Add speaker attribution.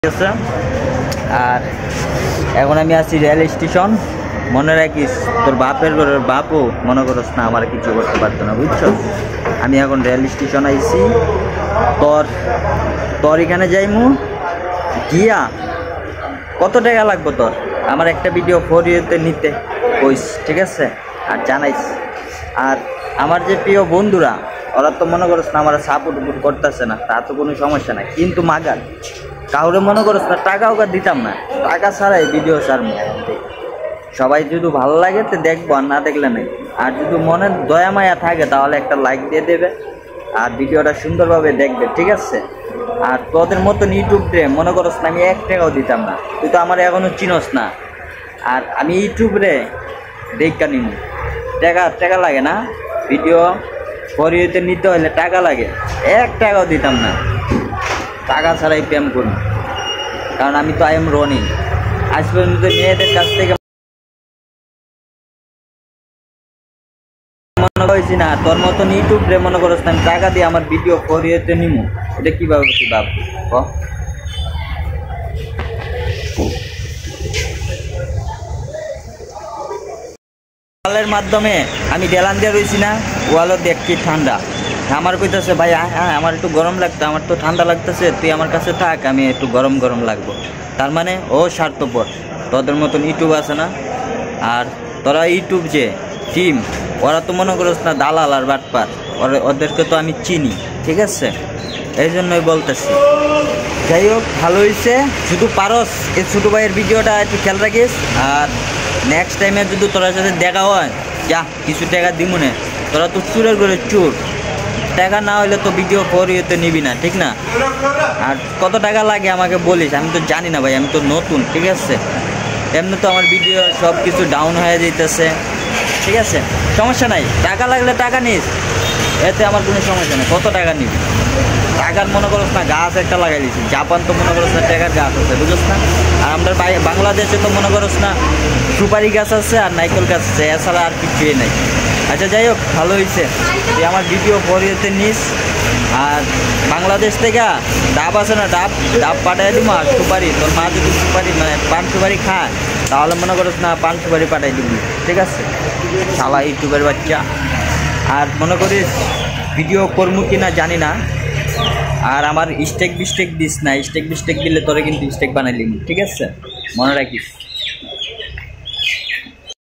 Speaker 1: আছে আর এখন আমি আছি রেল স্টেশন। মনে রাখিস তোর বাপের ঘরের বাপও মনে করস না আমার কিছু করতে পারতো না, বুঝছো? আমি এখন রেল স্টেশন আইছি, তোর এখানে যাইমু গিয়া কত টাকা লাগবো তোর আমার একটা ভিডিও ফরিয়েতে নিতে কইস, ঠিক আছে? আর জানাইস। আর আমার যে প্রিয় বন্ধুরা ওরা তো মনে করস না আমার সাপোর্ট করতেছে না, তা তো কোনো সমস্যা নাই, কিন্তু মাগার কাউরে মনে করস না টাকাও দিতাম না, টাকা ছাড়াই ভিডিও ছাড়বো। সবাই যদি ভালো লাগে তো দেখবো, আর না দেখলে নেই। আর যদি মনে দয়া মায়া থাকে তাহলে একটা লাইক দিয়ে দেবে আর ভিডিওটা সুন্দরভাবে দেখবে, ঠিক আছে? আর তোদের মতন ইউটিউবে মনে করস না আমি 1 টাকাও দিতাম না, তুই তো আমার এখনো চিনস না। আর আমি ইউটিউবে দেখা নিব, টাকা লাগে না, ভিডিও ফরিয়েতে নিতে হলে টাকা লাগে, 1 টাকাও দিতাম না। টাকা ছাড়াই প্রেম করুন, কারণ আমি তো আই এম রনি। আজ পর্যন্ত মেয়েদের কাছ থেকে মনে করছি না তোর মতন ইউটিউবে মনে করছ না আমি টাকা দিয়ে আমার ভিডিও ফরিয়েতে নিব, এটা কিভাবে তুই ভাববি? ওয়ালের মাধ্যমে আমি ডেলান দিয়ে রয়েছি না, ওয়ালও দেখছি ঠান্ডা। আমার কইতেছে ভাই হ্যাঁ আমার একটু গরম লাগতো, আমার তো ঠান্ডা লাগতেছে, তুই আমার কাছে থাক, আমি একটু গরম গরম লাগবো। তার মানে ও স্বার্থপর, তোদের মতন ইউটিউব আছে না। আর তোরা ইউটিউব যে টিম ওরা তো মনে করস না দালাল আর বাটপার, ওদেরকে তো আমি চিনি, ঠিক আছে? এই জন্যই বলতেছি। যাই হোক, ভালো হয়েছে। শুধু পারস এই ছোটো ভাইয়ের ভিডিওটা একটু খেয়াল রাখিস। আর নেক্সট টাইমে যদি তোরা সাথে দেখা হয় যা কিছু টাকা দিব না, তোরা তো চুরের করে চুর, টাকা না হলে তো ভিডিও ফরিয়েতে নিবি না, ঠিক না? আর কত টাকা লাগে আমাকে বলিস, আমি তো জানি না ভাই, আমি তো নতুন, ঠিক আছে? এমনি তো আমার ভিডিও সব কিছু ডাউন হয়ে যেতেছে, ঠিক আছে? সমস্যা নাই, টাকা লাগলে টাকা নিস, এতে আমার কোনো সমস্যা নেই। কত টাকা নিবি? টাকার মনে করস না গাছ একটা লাগাই দিচ্ছি, জাপান তো মনে করস না টাকার গাছ আছে, বুঝছ না? আর আমরা বাংলাদেশে তো মনে করস না সুপারি গাছ আছে আর নাইকল গাছ আছে, এছাড়া আর কিছুই নাই। আচ্ছা যাই হোক, ভালো হয়েছে তুই আমার ভিডিও ফরিয়েতে নিস। আর বাংলাদেশ থেকে ডাব আছে না, ডাব পাঠাই দিব। আর সুপারি, তোর মা যদি সুপারি মানে পান সুপারি খায় তাহলে মনে করস না পান সুপারি পাঠাই দিবি, ঠিক আছে? শালা ইউটিউবের বাচ্চা। আর মনে করিস ভিডিও করবো কি না জানি না, আর আমার স্টেক বিস্টেক দিস না, স্টেক বিস্টেক দিলে তোরা কিন্তু স্টেক বানাই নিবি, ঠিক আছে? মনে রাখিস।